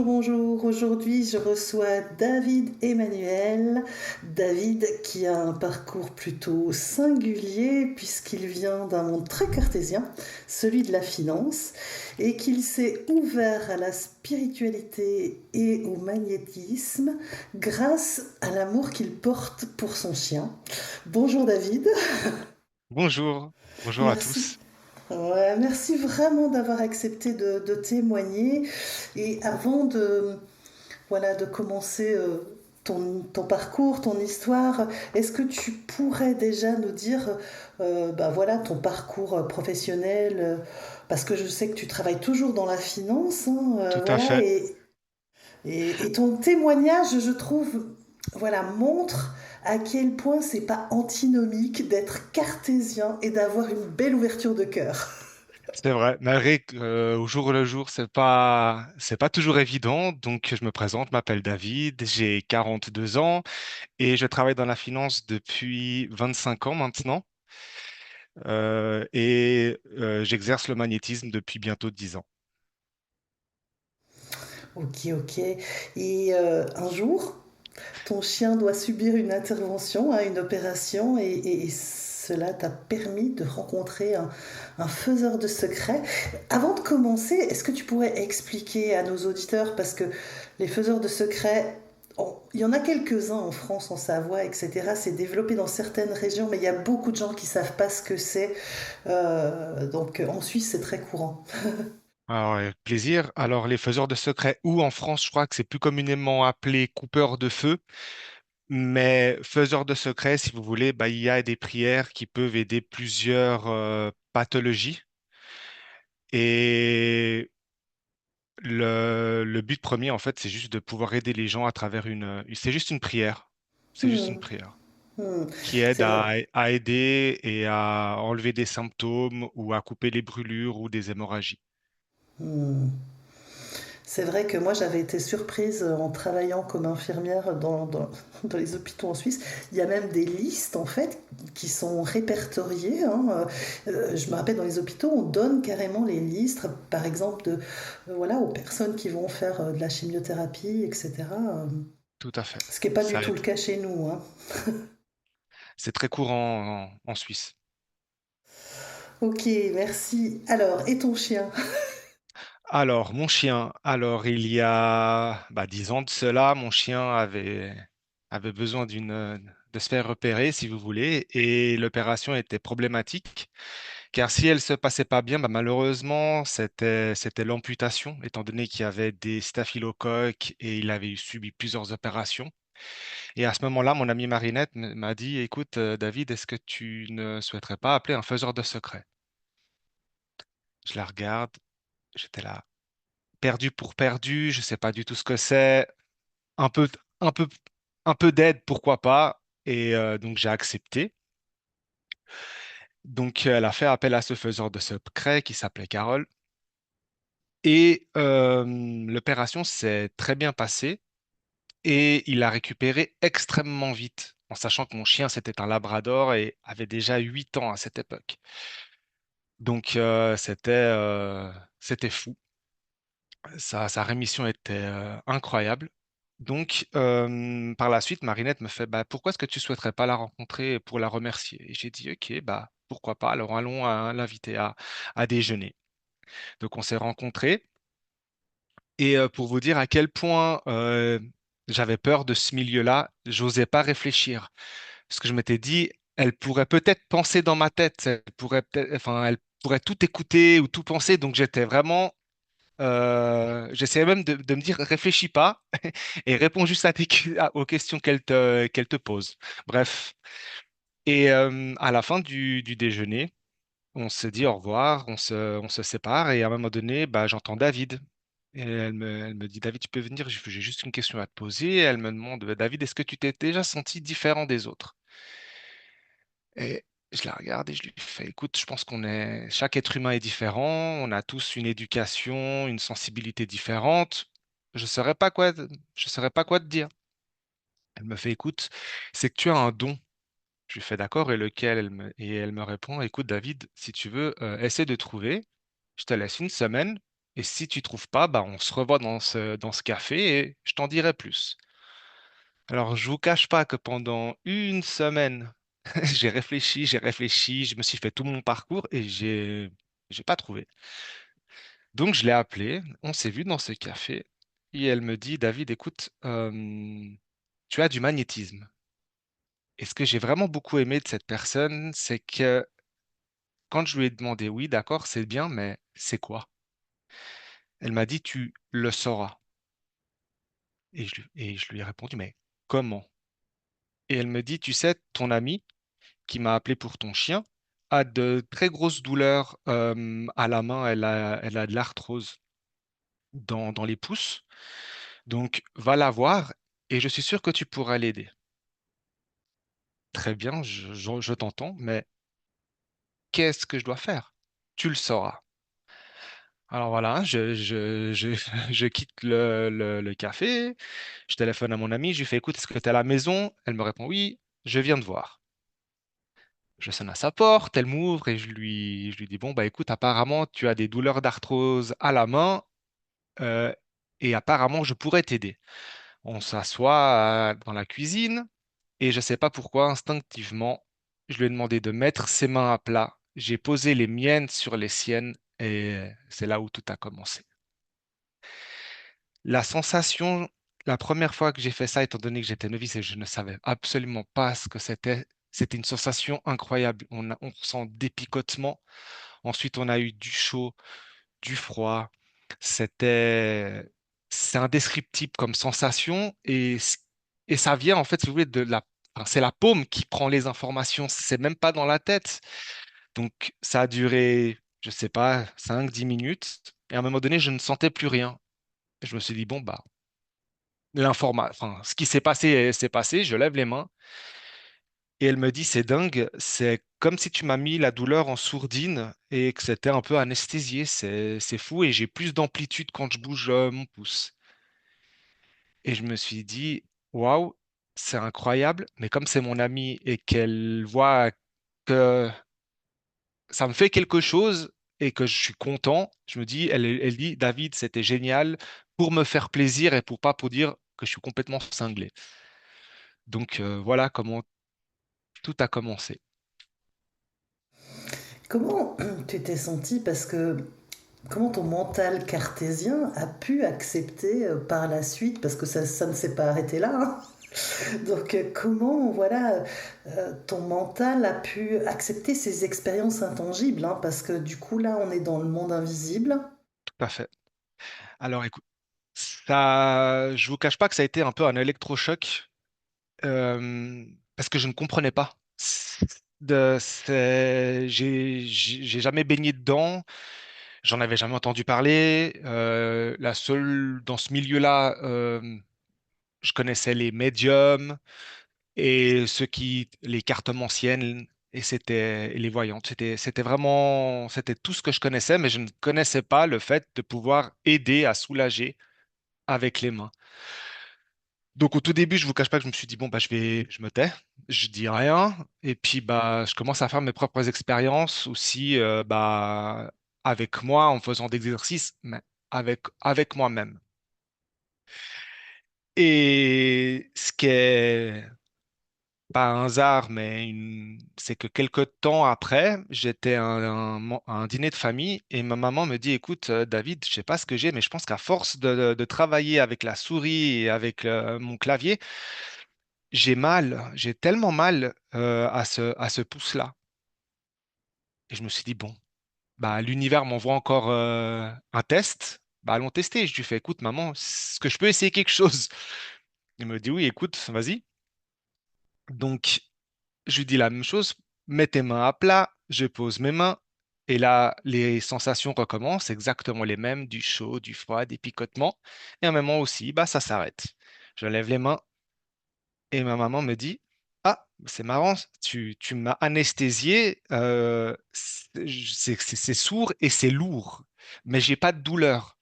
Bonjour, bonjour. Aujourd'hui, je reçois David Emmanuel. David qui a un parcours plutôt singulier puisqu'il vient d'un monde très cartésien, celui de la finance, et qu'il s'est ouvert à la spiritualité et au magnétisme grâce à l'amour qu'il porte pour son chien. Bonjour David. Bonjour, bonjour à Merci. tous. Ouais, merci vraiment d'avoir accepté de témoigner. Et avant de commencer ton parcours, ton histoire, est-ce que tu pourrais déjà nous dire bah voilà, ton parcours professionnel parce que je sais que tu travailles toujours dans la finance, hein, Tout à voilà, fait. et ton témoignage, je trouve, voilà, montre à quel point c'est pas antinomique d'être cartésien et d'avoir une belle ouverture de cœur. C'est vrai. Malgré qu'au jour le jour, c'est pas toujours évident. Donc, je me présente, je m'appelle David, j'ai 42 ans et je travaille dans la finance depuis 25 ans maintenant. J'exerce le magnétisme depuis bientôt 10 ans. Ok, ok. Et un jour, ton chien doit subir une intervention, hein, une opération, et cela t'a permis de rencontrer un faiseur de secrets. Avant de commencer, est-ce que tu pourrais expliquer à nos auditeurs, parce que les faiseurs de secrets, il y en a quelques-uns en France, en Savoie, etc. C'est développé dans certaines régions, mais il y a beaucoup de gens qui savent pas ce que c'est. Donc en Suisse, c'est très courant. Alors, avec plaisir. Alors, les faiseurs de secrets, ou en France, je crois que c'est plus communément appelé coupeurs de feu. Mais faiseurs de secrets, si vous voulez, bah, il y a des prières qui peuvent aider plusieurs pathologies. Et le but premier, en fait, c'est juste de pouvoir aider les gens à travers c'est juste une prière. C'est juste une Hmm, prière hmm. qui aide C'est vrai. à aider et à enlever des symptômes ou à couper les brûlures ou des hémorragies. Hmm. C'est vrai que moi j'avais été surprise en travaillant comme infirmière dans les hôpitaux en Suisse. Il y a même des listes en fait qui sont répertoriées, hein. Je me rappelle dans les hôpitaux on donne carrément les listes, par exemple voilà, aux personnes qui vont faire de la chimiothérapie, etc. Tout à fait. Ce qui n'est pas du Ça tout le aide. cas chez nous, hein. C'est très courant en Suisse. Ok, merci. Alors, et ton chien? Alors, mon chien, il y a 10 ans de cela, mon chien avait besoin de se faire repérer, si vous voulez, et l'opération était problématique, car si elle se passait pas bien, malheureusement, c'était l'amputation, étant donné qu'il y avait des staphylocoques et il avait subi plusieurs opérations. Et à ce moment-là, mon amie Marinette m'a dit, écoute, David, est-ce que tu ne souhaiterais pas appeler un faiseur de secrets? Je la regarde, j'étais là, perdu pour perdu, je sais pas du tout ce que c'est. Un peu, un peu, un peu d'aide, pourquoi pas. Et donc j'ai accepté. Donc elle a fait appel à ce faiseur de secret qui s'appelait Carole. Et l'opération s'est très bien passée et il a récupéré extrêmement vite, en sachant que mon chien c'était un Labrador et avait déjà 8 ans à cette époque. Donc c'était fou. Sa rémission était incroyable. Donc, par la suite, Marinette me fait, pourquoi est-ce que tu souhaiterais pas la rencontrer pour la remercier? Et j'ai dit, ok, pourquoi pas, alors allons l'inviter à déjeuner. Donc, on s'est rencontrés. Et pour vous dire à quel point j'avais peur de ce milieu-là, j'osais pas réfléchir. Parce que je m'étais dit, elle pourrait peut-être penser dans ma tête, elle pourrait tout écouter ou tout penser. Donc, j'étais vraiment j'essayais même de me dire, réfléchis pas et réponds juste aux questions qu'elle te pose. Bref. Et à la fin du déjeuner, on se dit au revoir, on se sépare et à un moment donné, j'entends David. Et elle me dit, David, tu peux venir, j'ai juste une question à te poser. Et elle me demande, David, est-ce que tu t'es déjà senti différent des autres? Et je la regarde et je lui fais, écoute, je pense chaque être humain est différent, on a tous une éducation, une sensibilité différente. Je saurais pas quoi, je saurais pas quoi te dire. Elle me fait, écoute, c'est que tu as un don. Je lui fais d'accord, et lequel? Et elle me répond, écoute, David, si tu veux, essaie de trouver. Je te laisse une semaine Et si tu trouves pas, bah, on se revoit dans ce café et je t'en dirai plus. Alors, je vous cache pas que pendant une semaine, j'ai réfléchi, je me suis fait tout mon parcours et j'ai pas trouvé. Donc, je l'ai appelée, on s'est vu dans ce café et elle me dit, David, écoute, tu as du magnétisme. Et ce que j'ai vraiment beaucoup aimé de cette personne, c'est que quand je lui ai demandé, oui, d'accord, c'est bien, mais c'est quoi? Elle m'a dit, tu le sauras. Et je lui ai répondu, mais comment? Et elle me dit, tu sais, ton ami qui m'a appelé pour ton chien a de très grosses douleurs à la main, elle a de l'arthrose dans les pouces. Donc, va la voir et je suis sûr que tu pourras l'aider. Très bien, je t'entends, mais qu'est-ce que je dois faire? Tu le sauras. Alors voilà, je quitte le café, je téléphone à mon ami, je lui fais, écoute, est-ce que tu es à la maison? Elle me répond, oui, je viens de voir. Je sonne à sa porte, elle m'ouvre et je lui dis, bon, bah écoute, apparemment, tu as des douleurs d'arthrose à la main euh, et apparemment, je pourrais t'aider. On s'assoit dans la cuisine et je ne sais pas pourquoi, instinctivement, je lui ai demandé de mettre ses mains à plat. J'ai posé les miennes sur les siennes et c'est là où tout a commencé. La sensation, la première fois que j'ai fait ça, étant donné que j'étais novice et je ne savais absolument pas ce que c'était une sensation incroyable. On ressent des picotements. Ensuite, on a eu du chaud, du froid. C'était, c'est indescriptible comme sensation et ça vient en fait, si vous voulez, enfin, c'est la paume qui prend les informations. C'est même pas dans la tête. Donc, ça a duré, je sais pas, 5, 10 minutes. Et à un moment donné, je ne sentais plus rien. Et je me suis dit, bon, bah, enfin, ce qui s'est passé, je lève les mains et elle me dit, c'est dingue, c'est comme si tu m'as mis la douleur en sourdine et que c'était un peu anesthésié, c'est fou et j'ai plus d'amplitude quand je bouge mon pouce. Et je me suis dit, waouh, c'est incroyable, mais comme c'est mon amie et qu'elle voit que ça me fait quelque chose et que je suis content, je me dis, elle dit, David, c'était génial pour me faire plaisir et pour dire que je suis complètement cinglé. Donc voilà comment tout a commencé. Comment tu t'es senti? Parce que comment ton mental cartésien a pu accepter par la suite, parce que ça ne s'est pas arrêté là, hein. Donc comment voilà ton mental a pu accepter ces expériences intangibles, hein, parce que du coup là on est dans le monde invisible. Tout à fait. Alors écoute, ça, je vous cache pas que ça a été un peu un électrochoc parce que je ne comprenais pas. J'ai jamais baigné dedans, j'en avais jamais entendu parler. La seule dans ce milieu-là, je connaissais les médiums et les cartomanciennes et les voyantes. C'était tout ce que je connaissais, mais je ne connaissais pas le fait de pouvoir aider à soulager avec les mains. Donc au tout début, je vous cache pas que je me suis dit bon bah je me tais, je dis rien et puis bah je commence à faire mes propres expériences aussi bah avec moi en faisant des exercices mais avec moi-même. Et ce qui est pas un hasard mais c'est que quelques temps après, j'étais à un dîner de famille et ma maman me dit écoute David, je sais pas ce que j'ai mais je pense qu'à force de travailler avec la souris et avec mon clavier j'ai tellement mal à ce pouce-là. Et je me suis dit, bon, bah, l'univers m'envoie encore un test. Bah, allons tester. Je lui fais, écoute, maman, est-ce que je peux essayer quelque chose? Il me dit, oui, écoute, vas-y. Donc, je lui dis la même chose, mets tes mains à plat, je pose mes mains. Et là, les sensations recommencent, exactement les mêmes, du chaud, du froid, des picotements. Et à un moment aussi, bah, ça s'arrête. Je lève les mains, et ma maman me dit, ah, c'est marrant, tu m'as anesthésié, c'est sourd et c'est lourd, mais j'ai pas de douleur.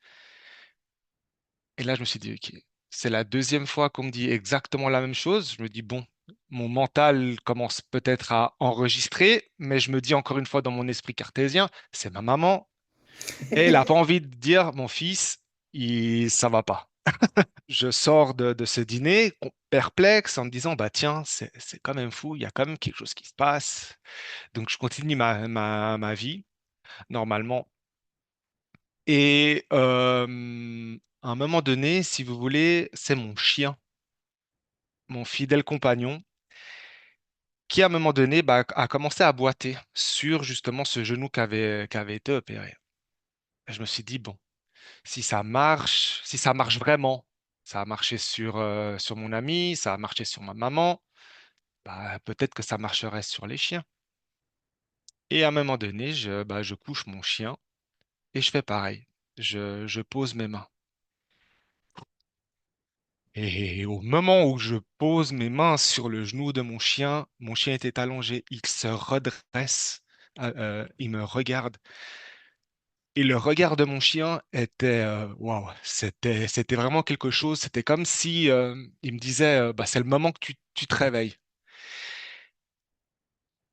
Et là, je me suis dit, ok, c'est la deuxième fois qu'on me dit exactement la même chose. Je me dis, bon, mon mental commence peut-être à enregistrer, mais je me dis encore une fois dans mon esprit cartésien, c'est ma maman. Et il n'a pas envie de dire, mon fils, ça va pas. Je sors de ce dîner perplexe en me disant, bah tiens, c'est quand même fou, il y a quand même quelque chose qui se passe. Donc je continue ma vie normalement. Et à un moment donné, si vous voulez, c'est mon chien, mon fidèle compagnon, qui à un moment donné bah, a commencé à boiter sur justement ce genou qui avait été opéré. Et je me suis dit, bon, si ça marche vraiment, ça a marché sur mon ami, ça a marché sur ma maman, bah, peut-être que ça marcherait sur les chiens. Et à un moment donné, je couche mon chien et je fais pareil. Je pose mes mains. Et au moment où je pose mes mains sur le genou de mon chien était allongé, il se redresse, il me regarde. Et le regard de mon chien était, waouh, c'était vraiment quelque chose. C'était comme si il me disait, bah, c'est le moment que tu te réveilles.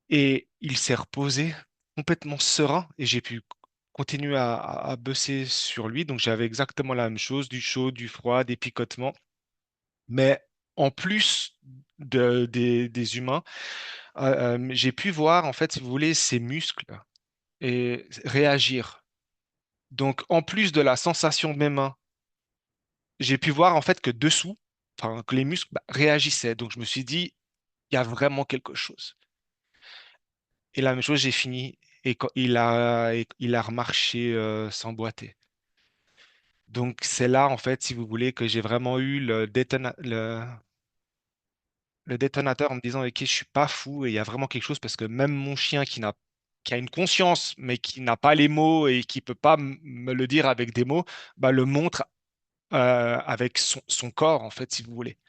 Et il s'est reposé complètement serein et j'ai pu continuer à bosser sur lui. Donc j'avais exactement la même chose, du chaud, du froid, des picotements. Mais en plus des humains, j'ai pu voir, en fait, si vous voulez, ses muscles et réagir. Donc en plus de la sensation de mes mains, j'ai pu voir en fait que dessous, enfin que les muscles bah, réagissaient. Donc je me suis dit, il y a vraiment quelque chose. Et la même chose, j'ai fini et quand il a remarché sans boiter. Donc c'est là en fait, si vous voulez, que j'ai vraiment eu le détonateur en me disant, ok, je suis pas fou et il y a vraiment quelque chose parce que même mon chien qui a une conscience mais qui n'a pas les mots et qui peut pas me le dire avec des mots, bah, le montre avec son corps en fait, si vous voulez.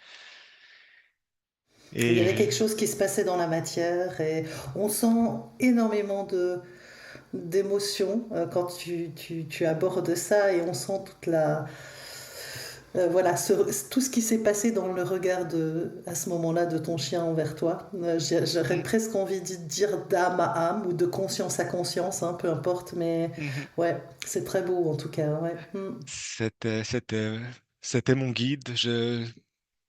Il y Et avait quelque chose qui se passait dans la matière et on sent énormément d'émotions quand tu abordes ça et on sent toute la, voilà, tout ce qui s'est passé dans le regard à ce moment-là de ton chien envers toi. J'aurais Mm, presque envie de dire d'âme à âme ou de conscience à conscience, hein, peu importe, mais mhm. ouais, c'est très beau en tout cas. Ouais. Mm. C'était mon guide.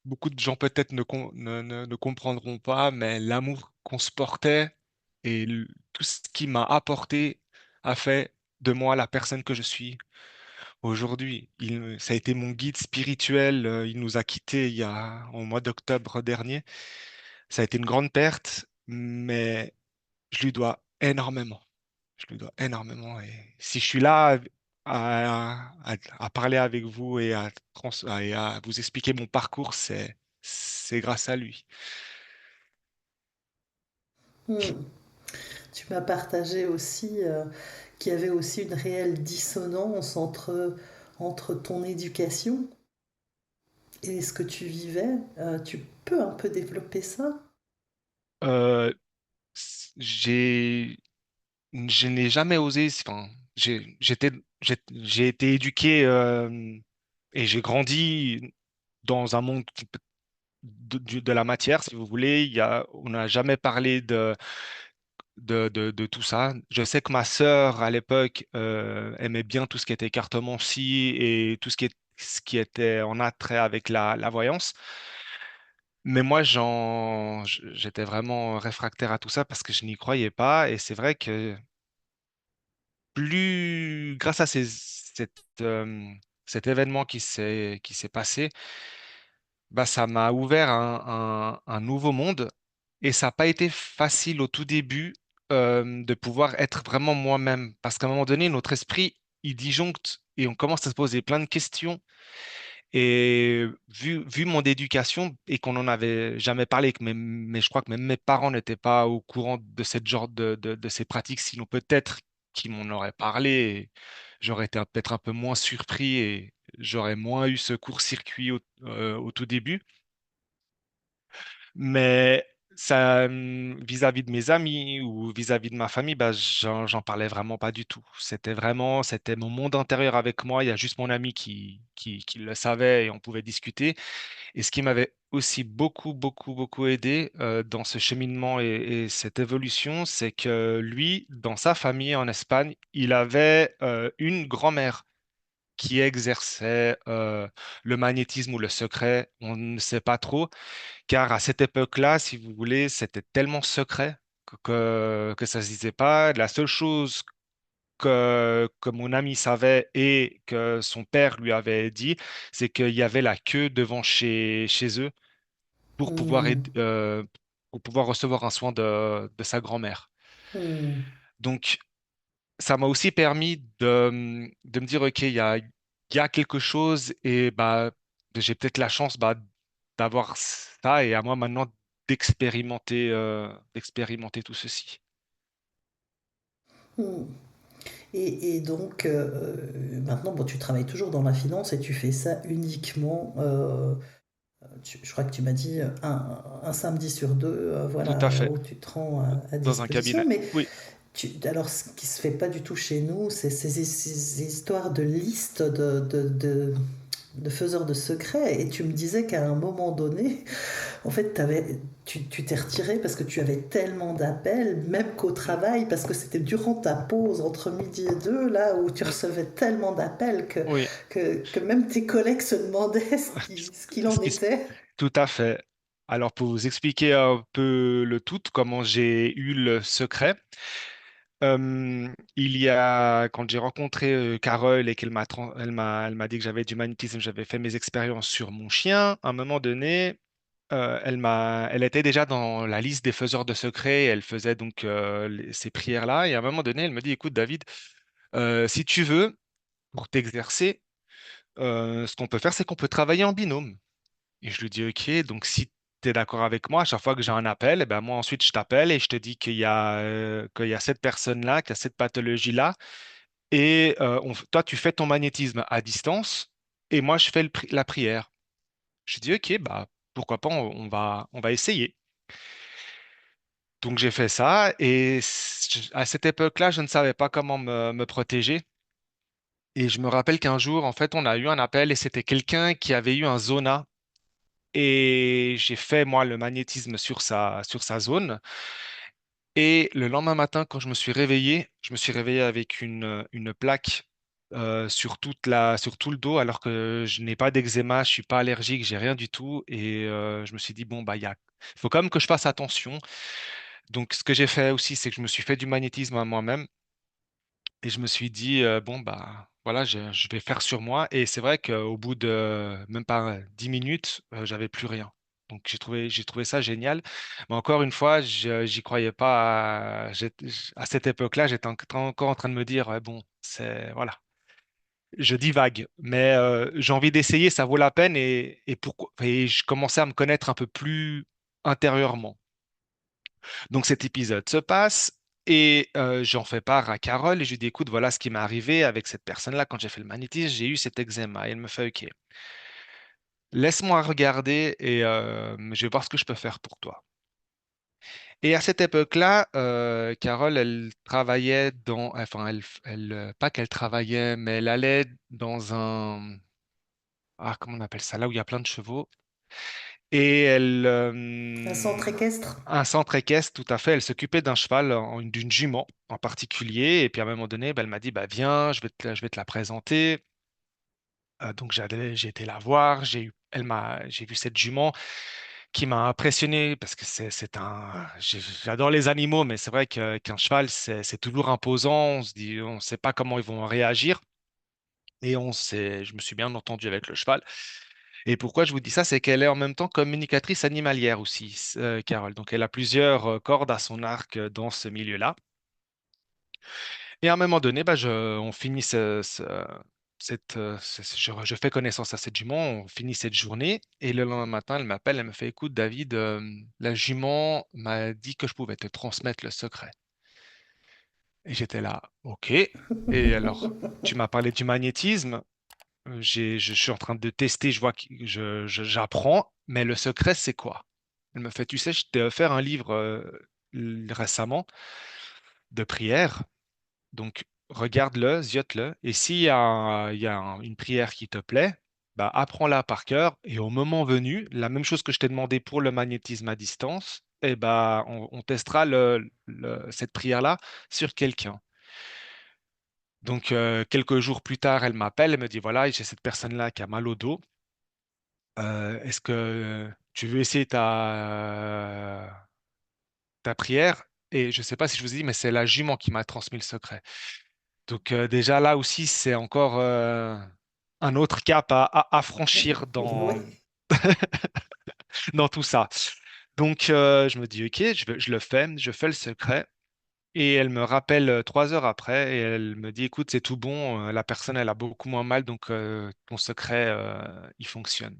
Beaucoup de gens peut-être ne comprendront pas, mais l'amour qu'on se portait et tout ce qui m'a apporté a fait de moi la personne que je suis aujourd'hui. Ça a été mon guide spirituel. Il nous a quittés au mois d'octobre dernier. Ça a été une grande perte, mais je lui dois énormément. Je lui dois énormément. Et si je suis là à parler avec vous et à vous expliquer mon parcours, c'est grâce à lui. Mm. Tu m'as partagé aussi qu'il y avait aussi une réelle dissonance entre ton éducation et ce que tu vivais. Tu peux un peu développer ça? Euh, j'ai, je n'ai jamais osé. Enfin, j'ai été éduqué et j'ai grandi dans un monde de la matière, si vous voulez. On n'a jamais parlé de tout ça. Je sais que ma sœur, à l'époque, aimait bien tout ce qui était cartomancie et tout ce qui était en attrait avec la voyance. Mais moi, j'étais vraiment réfractaire à tout ça parce que je n'y croyais pas. Et c'est vrai que grâce à cet événement qui s'est passé, bah, ça m'a ouvert un nouveau monde et ça n'a pas été facile au tout début de pouvoir être vraiment moi-même parce qu'à un moment donné, notre esprit, il disjoncte et on commence à se poser plein de questions. Et vu mon éducation et qu'on n'en avait jamais parlé, mais je crois que même mes parents n'étaient pas au courant de cette genre de ces pratiques, sinon peut-être qu'ils m'en auraient parlé, et j'aurais été peut-être un peu moins surpris et j'aurais moins eu ce court-circuit au tout début. Mais ça, vis-à-vis de mes amis ou vis-à-vis de ma famille, bah, j'en parlais vraiment pas du tout. C'était mon monde intérieur avec moi. Il y a juste mon ami qui le savait et on pouvait discuter. Et ce qui m'avait aussi beaucoup, beaucoup, beaucoup aidé dans ce cheminement et cette évolution, c'est que lui, dans sa famille en Espagne, il avait une grand-mère qui exerçait le magnétisme ou le secret, on ne sait pas trop, car à cette époque-là, si vous voulez, c'était tellement secret que ça se disait pas. La seule chose que mon ami savait et que son père lui avait dit, c'est qu'il y avait la queue devant chez eux pour pouvoir, Hmm, pour pouvoir recevoir un soin de sa grand-mère. hmm, Donc, ça m'a aussi permis de me dire, OK, il y a quelque chose et bah, j'ai peut-être la chance bah, d'avoir ça et à moi maintenant d'expérimenter tout ceci. hmm. Et donc, maintenant, bon, tu travailles toujours dans la finance et tu fais ça uniquement, je crois que tu m'as dit un samedi sur deux, Tout à voilà, fait, où tu te rends à dans un disposition. cabinet. Mais Oui, alors, ce qui se fait pas du tout chez nous, c'est ces histoires de listes de faiseurs de secrets. Et tu me disais qu'à un moment donné, en fait, tu t'es retiré parce que tu avais tellement d'appels, même qu'au mm, travail, parce que c'était durant ta pause entre midi et deux, là où tu mm, recevais tellement d'appels oui. que même tes collègues se demandaient ce qu'il Ce en qui se- était. Tout à fait. Alors, pour vous expliquer un peu le tout, comment j'ai eu le secret, il y a, quand j'ai rencontré Carole et elle m'a dit que j'avais du magnétisme, j'avais fait mes expériences sur mon chien, à un moment donné, elle était déjà dans la liste des faiseurs de secrets, elle faisait donc ces prières-là, et à un moment donné, elle me dit, écoute, David, si tu veux, pour t'exercer, ce qu'on peut faire, c'est qu'on peut travailler en binôme. Et je lui dis, OK, donc si tu es d'accord avec moi, à chaque fois que j'ai un appel, eh ben moi ensuite je t'appelle et je te dis qu'il y a cette personne-là, qu'il y a cette pathologie-là. Et toi, tu fais ton magnétisme à distance et moi, je fais la prière. Je dis, OK, bah, pourquoi pas, on va essayer. Donc j'ai fait ça et à cette époque-là, je ne savais pas comment me protéger. Et je me rappelle qu'un jour, en fait, on a eu un appel et c'était quelqu'un qui avait eu un zona. Et j'ai fait, moi, le magnétisme sur sa zone. Et le lendemain matin, quand je me suis réveillé avec une plaque sur tout le dos, alors que je n'ai pas d'eczéma, je suis pas allergique, j'ai rien du tout. Et je me suis dit, bon, bah, il faut quand même que je fasse attention. Donc, ce que j'ai fait aussi, c'est que je me suis fait du magnétisme à moi-même. Et je me suis dit, bon, bah, voilà, je vais faire sur moi. Et c'est vrai qu'au bout de même pas 10 minutes, j'avais plus rien. Donc j'ai trouvé ça génial. Mais encore une fois, j'y croyais pas. À cette époque-là, j'étais encore en train de me dire, ouais, bon, voilà, je divague. Mais j'ai envie d'essayer, ça vaut la peine. Et je commençais à me connaître un peu plus intérieurement. Donc cet épisode se passe et j'en fais part à Carole et je lui dis, écoute, voilà ce qui m'est arrivé avec cette personne-là quand j'ai fait le magnétisme, j'ai eu cet eczéma. Et elle me fait, OK, laisse-moi regarder et je vais voir ce que je peux faire pour toi. Et à cette époque-là, Carole, elle travaillait enfin, pas qu'elle travaillait, mais elle allait dans comment on appelle ça, là où il y a plein de chevaux. Et Un centre équestre. un centre équestre, tout à fait. Elle s'occupait d'un cheval, d'une jument en particulier. Et puis à un moment donné, bah, elle m'a dit, bah, viens, je vais te la présenter. Donc j'ai été la voir. J'ai vu cette jument qui m'a impressionné parce que j'adore les animaux, mais c'est vrai qu'un cheval, c'est toujours imposant. On se dit, on ne sait pas comment ils vont réagir. Et je me suis bien entendu avec le cheval. Et pourquoi je vous dis ça, c'est qu'elle est en même temps communicatrice animalière aussi, Carole. Donc elle a plusieurs cordes à son arc dans ce milieu-là. Et à un moment donné, bah, on finit je fais connaissance à cette jument, on finit cette journée. Et le lendemain matin, elle m'appelle, elle me fait, écoute, David, la jument m'a dit que je pouvais te transmettre le secret. Et j'étais là, OK. Et alors, tu m'as parlé du magnétisme. Je suis en train de tester, je vois que j'apprends, mais le secret, c'est quoi? Elle me fait, tu sais, je t'ai offert un livre récemment de prière, donc regarde-le, ziote-le, et s'il y a, une prière qui te plaît, bah, apprends-la par cœur, et au moment venu, la même chose que je t'ai demandé pour le magnétisme à distance, et bah, on testera cette prière-là sur quelqu'un. Donc, quelques jours plus tard, elle m'appelle, elle me dit, voilà, j'ai cette personne-là qui a mal au dos. Est-ce que tu veux essayer ta prière? Et je ne sais pas si je vous ai dit, mais c'est la jument qui m'a transmis le secret. Donc, déjà là aussi, c'est encore un autre cap à franchir Oui. dans tout ça. Donc, je me dis, OK, je le fais, je fais le secret. Et elle me rappelle 3 heures après et elle me dit, écoute, c'est tout bon, la personne, elle a beaucoup moins mal, donc ton secret, il fonctionne.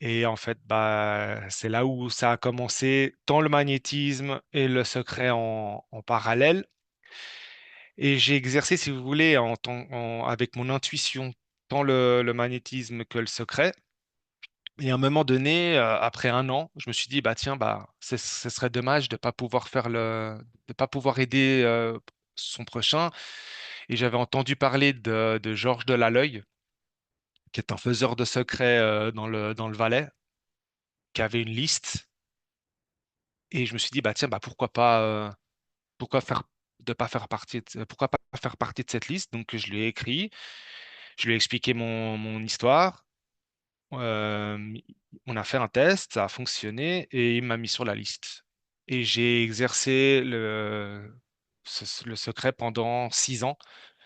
Et en fait, bah, c'est là où ça a commencé, tant le magnétisme et le secret en parallèle. Et j'ai exercé, si vous voulez, avec mon intuition, tant le magnétisme que le secret. Et à un moment donné, après un an, je me suis dit, bah tiens, bah, ce serait dommage de pas pouvoir de pas pouvoir aider son prochain. Et j'avais entendu parler de Georges de Laloy, qui est un faiseur de secrets dans le Valais, qui avait une liste. Et je me suis dit, bah tiens, bah pourquoi pas, pourquoi faire, de pas faire partie pourquoi pas faire partie de cette liste? Donc je lui ai écrit, je lui ai expliqué mon histoire. Euh, on a fait un test, ça a fonctionné et il m'a mis sur la liste. Et j'ai exercé le secret pendant 6 ans,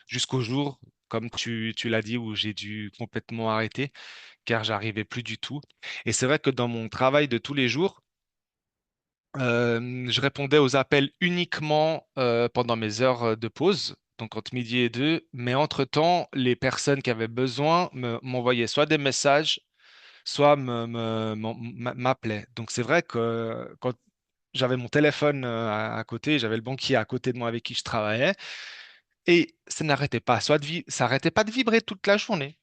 jusqu'au jour, comme tu l'as dit, où j'ai dû complètement arrêter, car j'arrivais plus du tout. Et c'est vrai que dans mon travail de tous les jours, je répondais aux appels uniquement pendant mes heures de pause, donc entre midi et deux. Mais entre-temps, les personnes qui avaient besoin m'envoyaient soit des messages, soit m'appelaient. Donc c'est vrai que quand j'avais mon téléphone à côté, j'avais le banquier à côté de moi avec qui je travaillais, et ça n'arrêtait pas, ça n'arrêtait pas de vibrer toute la journée.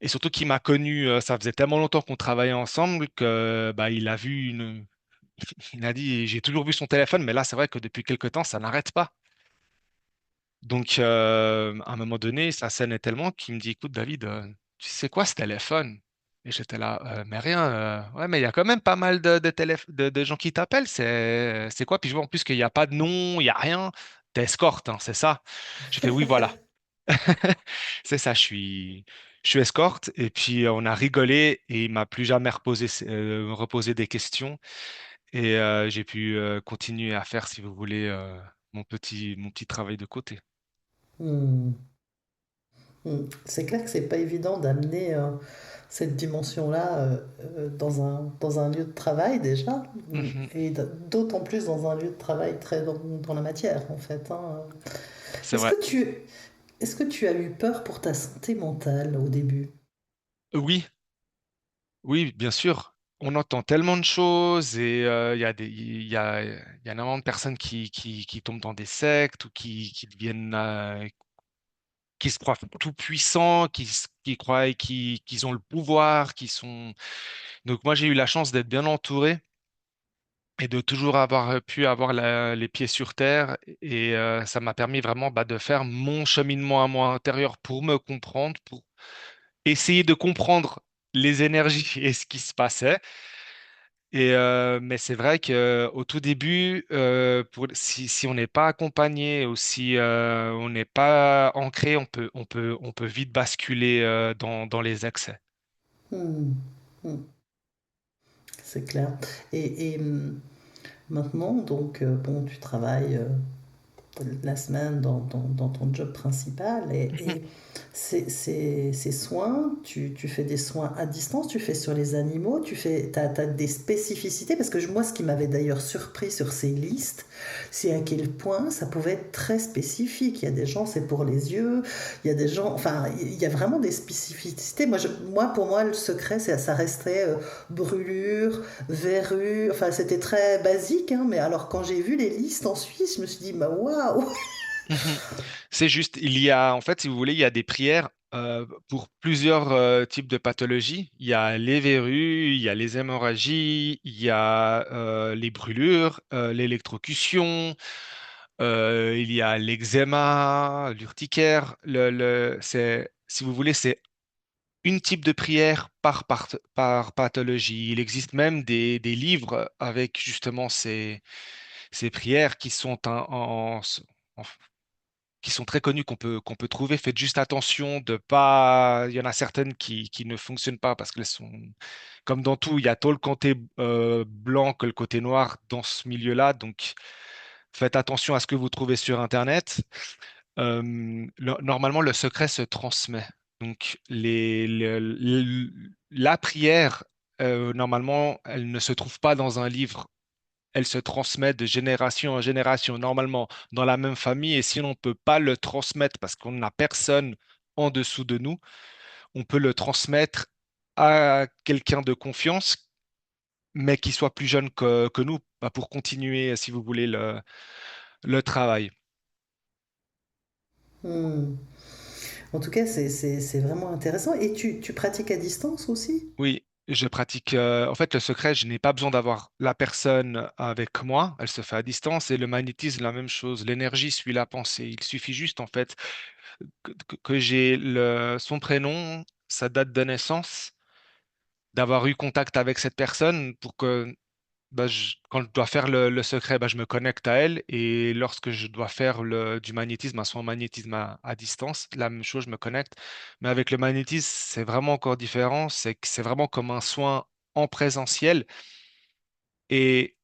Et surtout qu'il m'a connu, ça faisait tellement longtemps qu'on travaillait ensemble que bah, il a vu il a dit, j'ai toujours vu son téléphone, mais là, c'est vrai que depuis quelque temps, ça n'arrête pas. Donc, à un moment donné, ça sonnait tellement qu'il me dit, écoute, David, tu sais quoi ce téléphone? Et j'étais là, mais rien, ouais, mais il y a quand même pas mal de gens qui t'appellent, c'est quoi? Puis je vois en plus qu'il n'y a pas de nom, il n'y a rien. T'es escorte, hein, c'est ça? J'ai fait, oui, voilà. C'est ça, je suis escorte. Et puis, on a rigolé et il m'a plus jamais reposé des questions. Et j'ai pu continuer à faire, si vous voulez, mon petit travail de côté. Hmm. C'est clair que c'est pas évident d'amener cette dimension-là dans un lieu de travail déjà, Mhm. et d'autant plus dans un lieu de travail très dans la matière en fait, hein. C'est Est-ce vrai. que est-ce que tu as eu peur pour ta santé mentale au début? Oui, oui, bien sûr. On entend tellement de choses et il y a énormément de personnes qui tombent dans des sectes ou qui deviennent, qui se croient tout puissants, qui croient qu'ils ont le pouvoir, qui sont. Donc moi, j'ai eu la chance d'être bien entouré et de toujours avoir pu avoir les pieds sur terre. Et ça m'a permis vraiment bah, de faire mon cheminement à moi intérieur pour me comprendre, pour essayer de comprendre les énergies et ce qui se passait. Et, mais c'est vrai qu'au tout début, si on n'est pas accompagné ou si on n'est pas ancré, on peut vite basculer dans les excès. Hmm. Hmm. C'est clair. Maintenant, donc, bon, tu travailles la semaine dans ton job principal et ces soins, tu fais des soins à distance, tu fais sur les animaux, t'as des spécificités parce que moi ce qui m'avait d'ailleurs surpris sur ces listes, c'est à quel point ça pouvait être très spécifique. Il y a des gens c'est pour les yeux, il y a des gens, enfin il y a vraiment des spécificités. Pour moi le secret ça restait brûlure, verrues, enfin c'était très basique, hein, mais alors quand j'ai vu les listes en Suisse, je me suis dit, bah waouh! Mhm. C'est juste, en fait, si vous voulez, il y a des prières. pour plusieurs types de pathologies. Il y a les verrues, il y a les hémorragies, il y a les brûlures, l'électrocution, il y a l'eczéma, l'urticaire. Si vous voulez, c'est une type de prière par pathologie. Il existe même des livres avec justement ces prières qui sont en- qui sont très connus, qu'on peut trouver. Faites juste attention de pas. Il y en a certaines qui ne fonctionnent pas parce qu'elles sont. Comme dans tout, il y a tant le côté blanc que le côté noir dans ce milieu-là. Donc, faites attention à ce que vous trouvez sur Internet. Normalement, le secret se transmet. Donc, la prière, normalement, elle ne se trouve pas dans un livre. Elle se transmet de génération en génération, normalement dans la même famille. Et si on ne peut pas le transmettre parce qu'on n'a personne en dessous de nous, on peut le transmettre à quelqu'un de confiance, mais qui soit plus jeune que nous, bah, pour continuer, si vous voulez, le travail. Hmm. En tout cas, c'est vraiment intéressant. Et tu pratiques à distance aussi? Oui, je pratique. En fait, le secret, je n'ai pas besoin d'avoir la personne avec moi. Elle se fait à distance. Et le magnétisme, la même chose. L'énergie suit la pensée. Il suffit juste, en fait, que j'ai son prénom, sa date de naissance, d'avoir eu contact avec cette personne pour que bah, quand je dois faire le secret, bah, je me connecte à elle. Et lorsque je dois faire du magnétisme, un soin magnétisme à distance, la même chose, je me connecte. Mais avec le magnétisme, c'est vraiment encore différent. C'est que c'est vraiment comme un soin en présentiel. Et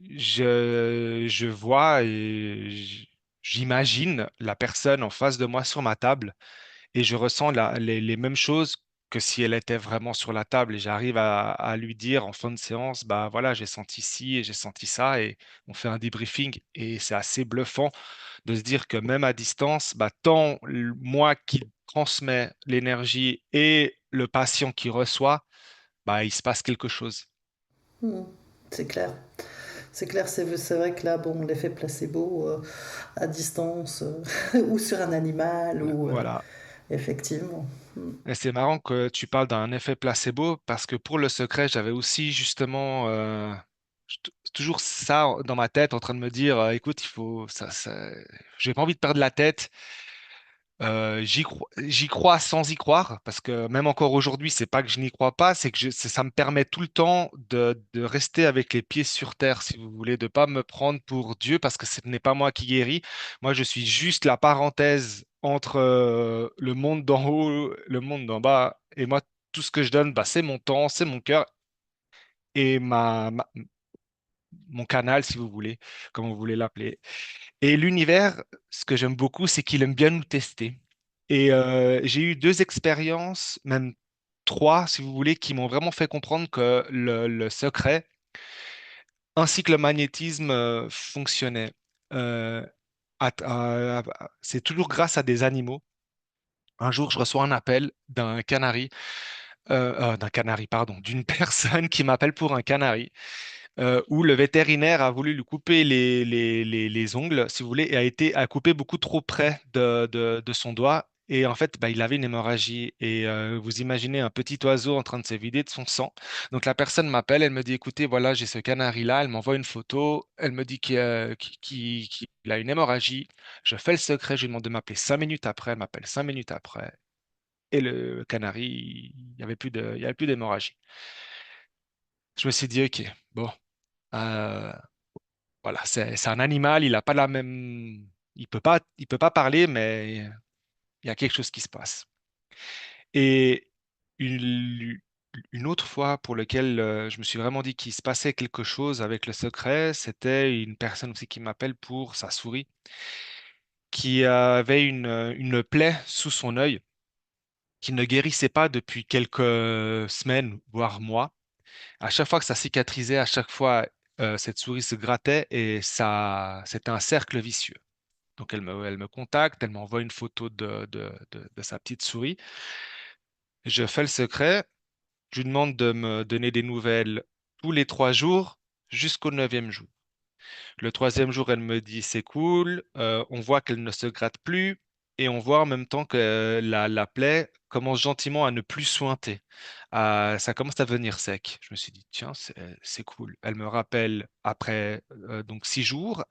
je vois et j'imagine la personne en face de moi sur ma table et je ressens les mêmes choses que si elle était vraiment sur la table et j'arrive à lui dire en fin de séance, bah voilà, j'ai senti ci et j'ai senti ça et on fait un debriefing et c'est assez bluffant de se dire que même à distance, bah, tant moi qui transmets l'énergie et le patient qui reçoit, bah, il se passe quelque chose. Hmm. C'est clair. C'est clair, c'est vrai que là, bon, l'effet placebo à distance ou sur un animal ou Voilà. effectivement. Hmm. Et c'est marrant que tu parles d'un effet placebo parce que pour le secret, j'avais aussi justement toujours ça dans ma tête en train de me dire, écoute, il faut j'ai pas envie de perdre la tête. J'y crois sans y croire, parce que même encore aujourd'hui, c'est pas que je n'y crois pas, c'est que ça me permet tout le temps de rester avec les pieds sur terre, si vous voulez, de pas me prendre pour Dieu, parce que ce n'est pas moi qui guéris. Moi, je suis juste la parenthèse entre le monde d'en haut, le monde d'en bas, et moi, tout ce que je donne, bah, c'est mon temps, c'est mon cœur et mon canal, si vous voulez, comme vous voulez l'appeler. Et l'univers, ce que j'aime beaucoup, c'est qu'il aime bien nous tester. Et j'ai eu deux expériences, même trois, si vous voulez, qui m'ont vraiment fait comprendre que le secret ainsi que le magnétisme fonctionnait. Euh, c'est toujours grâce à des animaux. Un jour, je reçois un appel d'un canari, pardon, d'une personne qui m'appelle pour un canari. Où le vétérinaire a voulu lui couper les ongles, si vous voulez, et a coupé beaucoup trop près de son doigt. Et en fait, bah, il avait une hémorragie. Et vous imaginez un petit oiseau en train de se vider de son sang. Donc la personne m'appelle, elle me dit, écoutez, voilà, j'ai ce canari-là. Elle m'envoie une photo. Elle me dit qu'il a une hémorragie. Je fais le secret. Je lui demande de m'appeler 5 minutes après. Elle m'appelle 5 minutes après. Et le canari, il y avait plus d'hémorragie. Je me suis dit, OK, bon. euh, Voilà, c'est un animal, il a pas la même, il peut pas parler, mais il y a quelque chose qui se passe. Et une, une autre fois pour laquelle je me suis vraiment dit qu'il se passait quelque chose avec le secret, c'était une personne aussi qui m'appelle pour sa souris, qui avait une plaie sous son œil, qui ne guérissait pas depuis quelques semaines, voire mois. À chaque fois que ça cicatrisait, à chaque fois, cette souris se grattait et c'était un cercle vicieux. Donc elle me contacte, elle m'envoie une photo de sa petite souris. Je fais le secret, je lui demande de me donner des nouvelles tous les 3 jours jusqu'au neuvième jour. Le troisième jour, elle me dit c'est cool, on voit qu'elle ne se gratte plus. et on voit en même temps que la plaie commence gentiment à ne plus sointer. Ça commence à devenir sec. Je me suis dit, tiens, c'est cool. Elle me rappelle après donc 6 jours,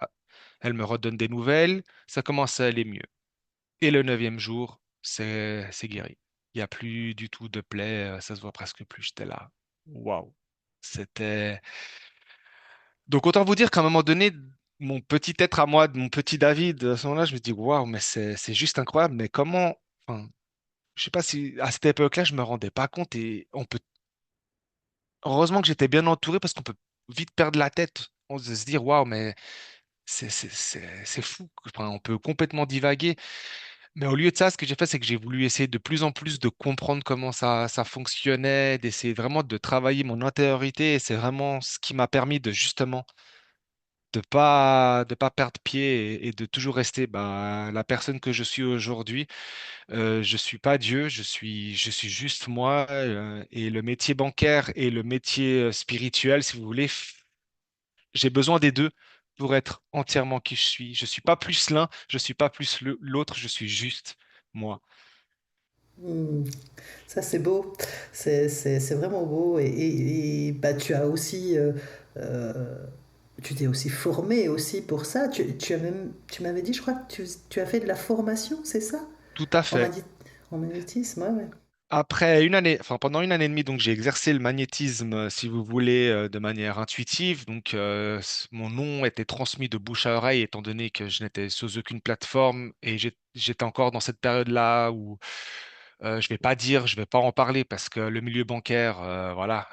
elle me redonne des nouvelles, ça commence à aller mieux. Et le neuvième jour, c'est guéri. Il n'y a plus du tout de plaie, ça se voit presque plus. J'étais là. Waouh. C'était. Donc autant vous dire qu'à un moment donné, mon petit être à moi, mon petit David, à ce moment-là, je me dis, waouh, mais c'est juste incroyable. Mais comment. Enfin, je sais pas si à cette époque-là, je me rendais pas compte et on peut. Heureusement que j'étais bien entouré parce qu'on peut vite perdre la tête. On se dire, waouh, mais c'est fou. Enfin, on peut complètement divaguer. Mais au lieu de ça, ce que j'ai fait, c'est que j'ai voulu essayer de plus en plus de comprendre comment ça fonctionnait, d'essayer vraiment de travailler mon intériorité. Et c'est vraiment ce qui m'a permis de justement de pas perdre pied et de toujours rester la personne que je suis aujourd'hui. Je suis pas Dieu, je suis juste moi. Et le métier bancaire et le métier spirituel, si vous voulez, j'ai besoin des deux pour être entièrement qui je suis. Je suis pas plus l'un, je suis pas plus l'autre, je suis juste moi. Hmm. Ça, c'est beau. C'est vraiment beau. Bah, tu as aussi. Euh, tu t'es aussi formé aussi pour ça. Tu as même, tu m'avais dit, je crois que tu as fait de la formation, c'est ça? Tout à En, fait. en magnétisme, ouais, ouais. Après une année, enfin pendant une année et demie, donc j'ai exercé le magnétisme, si vous voulez, de manière intuitive. Donc mon nom était transmis de bouche à oreille, étant donné que je n'étais sous aucune plateforme et j'étais encore dans cette période-là où je vais pas en parler parce que le milieu bancaire, voilà.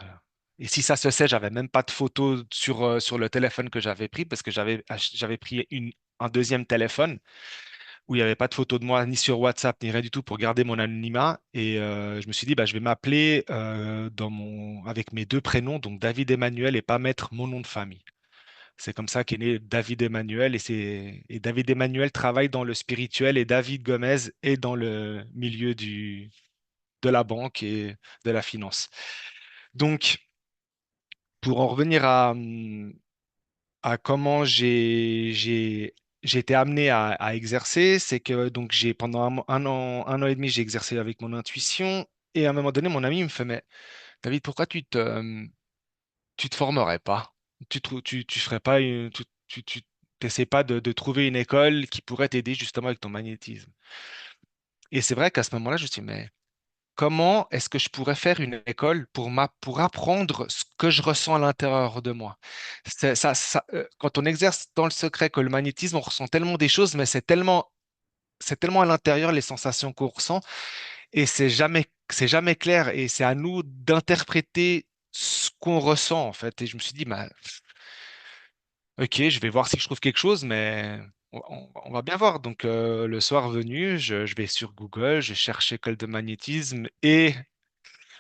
Et si ça se sait, j'avais même pas de photos sur le téléphone que j'avais pris parce que j'avais pris un deuxième téléphone où il n'y avait pas de photo de moi ni sur WhatsApp ni rien du tout pour garder mon anonymat. Et je me suis dit, bah, je vais m'appeler avec mes deux prénoms, donc David Emmanuel, et pas mettre mon nom de famille. C'est comme ça qu'est né David Emmanuel. Et David Emmanuel travaille dans le spirituel et David Gomez est dans le milieu de la banque et de la finance. Donc, pour en revenir à comment j'ai été amené à exercer, c'est que donc j'ai pendant un an et demi, j'ai exercé avec mon intuition et à un moment donné, mon ami me fait, mais David, pourquoi tu te formerais pas? Tu ferais pas tu t'essaies pas de trouver une école qui pourrait t'aider justement avec ton magnétisme. Et c'est vrai qu'à ce moment-là, je me suis dit, mais comment est-ce que je pourrais faire une école pour apprendre ce que je ressens à l'intérieur de moi? Quand on exerce dans le secret que le magnétisme, on ressent tellement des choses, mais c'est tellement à l'intérieur les sensations qu'on ressent et c'est jamais clair et c'est à nous d'interpréter ce qu'on ressent en fait. Et je me suis dit, bah, ok, je vais voir si je trouve quelque chose, mais on va bien voir. Donc le soir venu, je vais sur Google, je cherche école de magnétisme et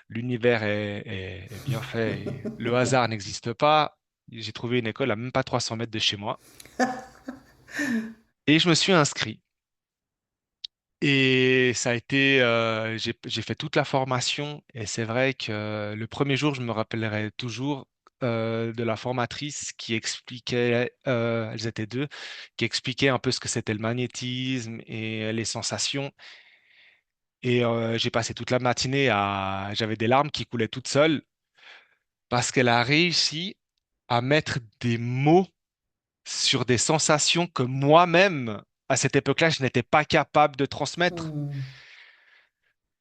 l'univers est bien fait et le hasard n'existe pas. J'ai trouvé une école à même pas 300 mètres de chez moi et je me suis inscrit. Et ça a été, j'ai fait toute la formation et c'est vrai que le premier jour, je me rappellerai toujours de la formatrice qui expliquait, elles étaient deux, qui expliquait un peu ce que c'était le magnétisme et les sensations. Et j'ai passé toute la matinée j'avais des larmes qui coulaient toutes seules parce qu'elle a réussi à mettre des mots sur des sensations que moi-même, à cette époque-là, je n'étais pas capable de transmettre. Hmm.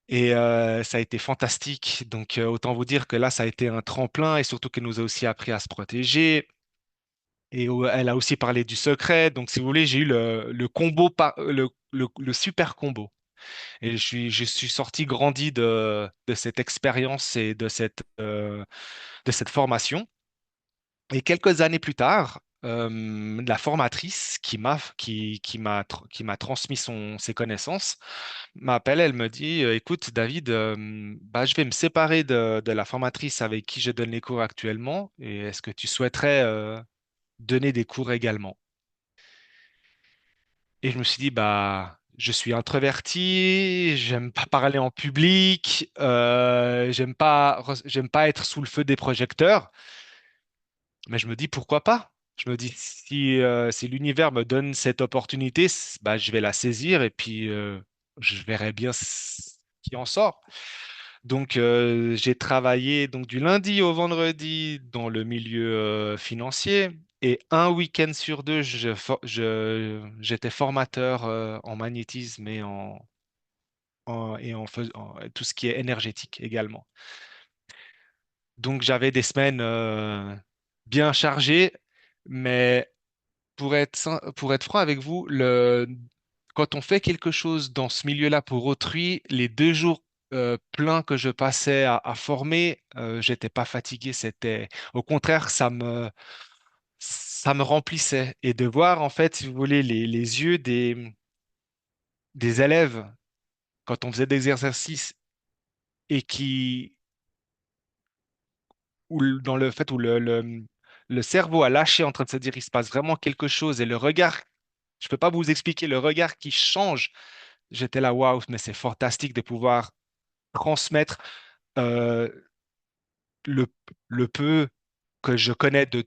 Et ça a été fantastique. Donc, autant vous dire que là, ça a été un tremplin et surtout qu'elle nous a aussi appris à se protéger. Et elle a aussi parlé du secret. Donc, si vous voulez, j'ai eu le combo, le super combo. Et je suis sorti grandi de cette expérience et de cette formation. Et quelques années plus tard, la formatrice qui m'a transmis ses connaissances m'appelle, elle me dit, écoute, David, bah, je vais me séparer de la formatrice avec qui je donne les cours actuellement, et est-ce que tu souhaiterais donner des cours également? Et je me suis dit, bah, je suis introverti, j'aime pas parler en public, j'aime pas être sous le feu des projecteurs, mais je me dis, pourquoi pas? Je me dis, si l'univers me donne cette opportunité, bah, je vais la saisir et puis je verrai bien ce qui en sort. Donc, j'ai travaillé donc du lundi au vendredi dans le milieu financier et un week-end sur deux, j'étais formateur en magnétisme et en tout ce qui est énergétique également. Donc, j'avais des semaines bien chargées, mais pour être franc avec vous, quand on fait quelque chose dans ce milieu-là pour autrui, les 2 jours pleins que je passais à former, j'étais pas fatigué. Au contraire, ça me remplissait. Et de voir, en fait, si vous voulez, les yeux des élèves quand on faisait des exercices et dans le fait où le cerveau a lâché en train de se dire il se passe vraiment quelque chose et le regard, je peux pas vous expliquer le regard qui change. J'étais là, waouh, mais c'est fantastique de pouvoir transmettre euh, le, le peu que je connais de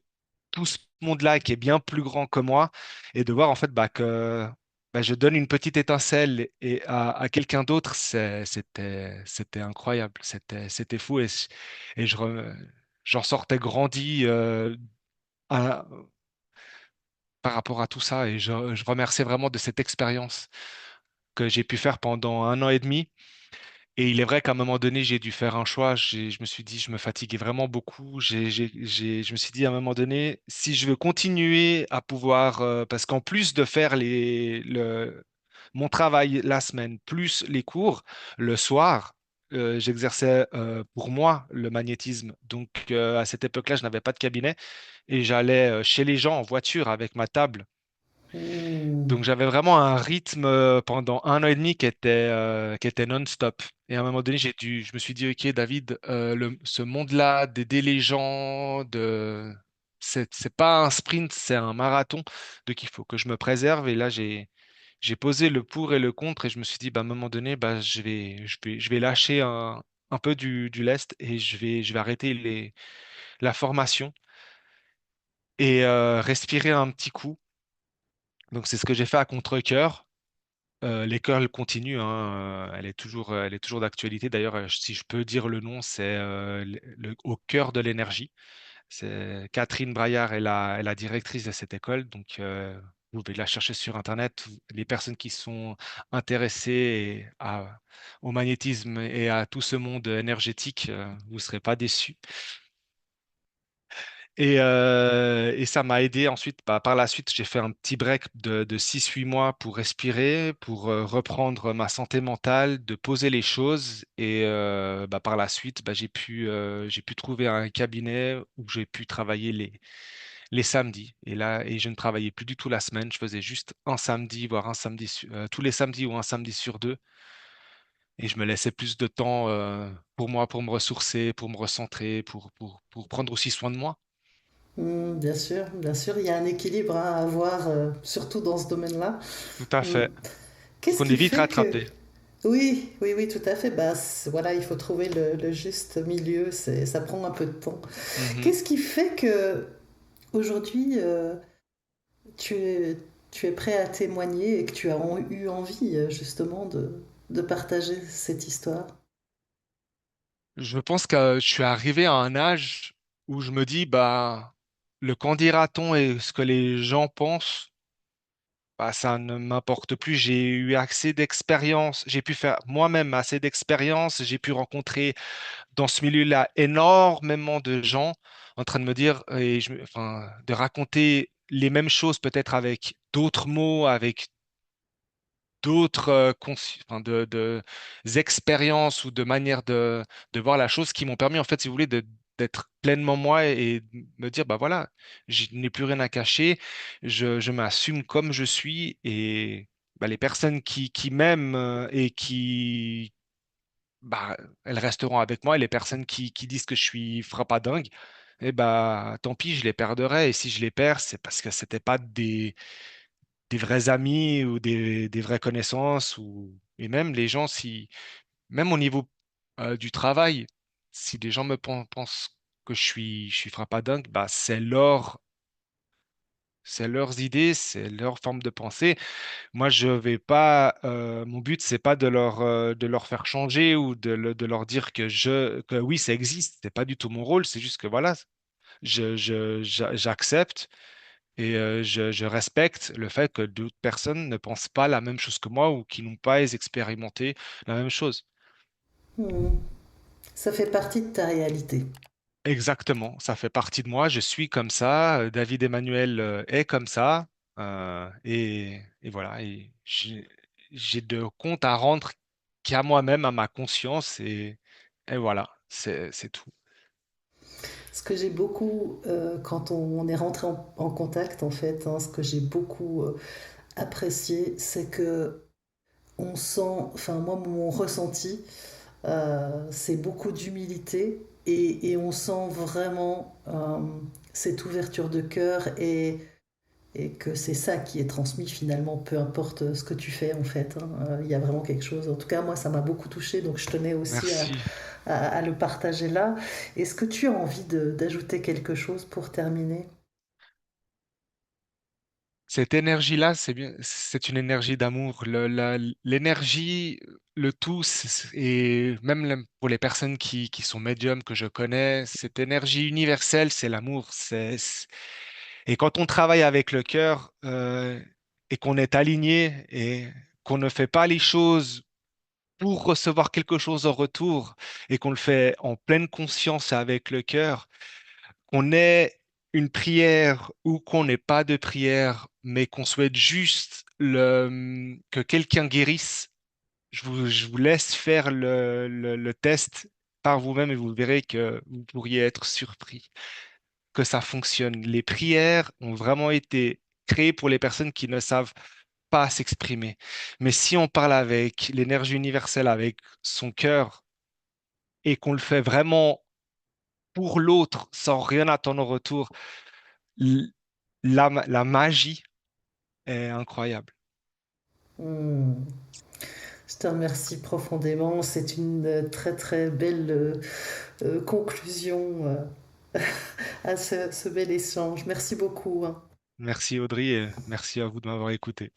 tout ce monde-là qui est bien plus grand que moi et de voir en fait bah, que bah, je donne une petite étincelle et à quelqu'un d'autre, c'était incroyable, c'était fou et j'en sortais grandi à- par rapport à tout ça et je remercie vraiment de cette expérience que j'ai pu faire pendant 1 an et demi. Et il est vrai qu'à un moment donné, j'ai dû faire un choix. Je me suis dit, je me fatiguais vraiment beaucoup. Je me suis dit à un moment donné, si je veux continuer à pouvoir, parce qu'en plus de faire mon travail la semaine, plus les cours, le soir, j'exerçais pour moi le magnétisme. Donc à cette époque-là, je n'avais pas de cabinet et j'allais chez les gens en voiture avec ma table. Hmm. Donc j'avais vraiment un rythme pendant 1 an et demi qui était non-stop. Et à un moment donné, je me suis dit, OK, David, ce monde-là, d'aider les gens, c'est pas un sprint, c'est un marathon. Donc il faut que je me préserve. Et là, j'ai posé le pour et le contre et je me suis dit, bah, à un moment donné, bah, je vais lâcher un peu du lest et je vais arrêter la formation et respirer un petit coup. Donc c'est ce que j'ai fait à contre-cœur. L'école continue, hein, elle est toujours d'actualité. D'ailleurs, si je peux dire le nom, c'est au cœur de l'énergie. C'est Catherine Braillard est la directrice de cette école. Donc, vous pouvez la chercher sur Internet. Les personnes qui sont intéressées au magnétisme et à tout ce monde énergétique, vous ne serez pas déçus. Et ça m'a aidé ensuite. Bah, par la suite, j'ai fait un petit break de 6 8 mois pour respirer, pour reprendre ma santé mentale, de poser les choses. Et bah, par la suite, bah, j'ai pu trouver un cabinet où j'ai pu travailler les samedis. Et là, et je ne travaillais plus du tout la semaine. Je faisais juste un samedi, voire tous les samedis ou un samedi sur deux. Et je me laissais plus de temps pour moi, pour me ressourcer, pour me recentrer, pour prendre aussi soin de moi. Hmm, bien sûr, il y a un équilibre hein, à avoir, surtout dans ce domaine-là. Tout à Hmm. fait. Parce Qu'est-ce qu'on est qui vite fait que... rattrapé. Oui, oui, oui, tout à fait. Bah, voilà, il faut trouver le juste milieu. Ça prend un peu de temps. Mhm. Qu'est-ce qui fait que aujourd'hui tu es, tu es prêt à témoigner et que tu as eu envie justement de partager cette histoire? Je pense que je suis arrivé à un âge où je me dis, bah, le qu'en dira-t-on et ce que les gens pensent, bah, ça ne m'importe plus. J'ai eu assez d'expérience, j'ai pu faire moi-même assez d'expérience, j'ai pu rencontrer dans ce milieu-là énormément de gens en train de me dire, enfin, de raconter les mêmes choses peut-être avec d'autres mots, avec d'autres enfin, expériences ou de manières de voir la chose qui m'ont permis, en fait, si vous voulez, d'être pleinement moi et de me dire, bah voilà, je n'ai plus rien à cacher, je m'assume comme je suis et bah, les personnes qui m'aiment et bah, elles resteront avec moi et les personnes qui disent que je suis frappadingue, et bah tant pis, je les perdrai et si je les perds, c'est parce que c'était pas des vrais amis ou des vraies connaissances et même les gens même au niveau du travail, si les gens pensent que je suis frappadingue, bah c'est l'or c'est leurs idées, c'est leur forme de pensée. Moi, je vais pas, mon but, c'est pas de leur faire changer ou de leur dire que oui, ça existe. C'est pas du tout mon rôle. C'est juste que voilà, j'accepte et je respecte le fait que d'autres personnes ne pensent pas la même chose que moi ou qui n'ont pas expérimenté la même chose. Hmm. Ça fait partie de ta réalité. Exactement, ça fait partie de moi. Je suis comme ça. David Emmanuel est comme ça. Et voilà. Et j'ai de comptes à rendre qu'à moi-même, à ma conscience. Et voilà, c'est tout. Ce que j'ai beaucoup, quand on est rentré en contact, en fait, hein, ce que j'ai beaucoup apprécié, c'est que on sent, enfin moi, mon ressenti, c'est beaucoup d'humilité et on sent vraiment cette ouverture de cœur et que c'est ça qui est transmis finalement, peu importe ce que tu fais en fait, hein. Il y a vraiment quelque chose. En tout cas, moi, ça m'a beaucoup touché, donc je tenais aussi Merci. à le partager là. Est-ce que tu as envie d'ajouter quelque chose pour terminer? Cette énergie-là, c'est bien, c'est une énergie d'amour. L'énergie, le tout, et même pour les personnes qui sont médiums que je connais, cette énergie universelle, c'est l'amour. Et quand on travaille avec le cœur, et qu'on est aligné et qu'on ne fait pas les choses pour recevoir quelque chose en retour et qu'on le fait en pleine conscience et avec le cœur, qu'on ait une prière ou qu'on n'ait pas de prière, mais qu'on souhaite juste que quelqu'un guérisse, je vous laisse faire le test par vous-même et vous verrez que vous pourriez être surpris que ça fonctionne. Les prières ont vraiment été créées pour les personnes qui ne savent pas s'exprimer. Mais si on parle avec l'énergie universelle, avec son cœur, et qu'on le fait vraiment pour l'autre sans rien attendre en retour, l- la magie est incroyable. Hmm. Je te remercie profondément. C'est une très très belle conclusion à ce bel échange. Merci beaucoup, hein. Merci Audrey et merci à vous de m'avoir écouté.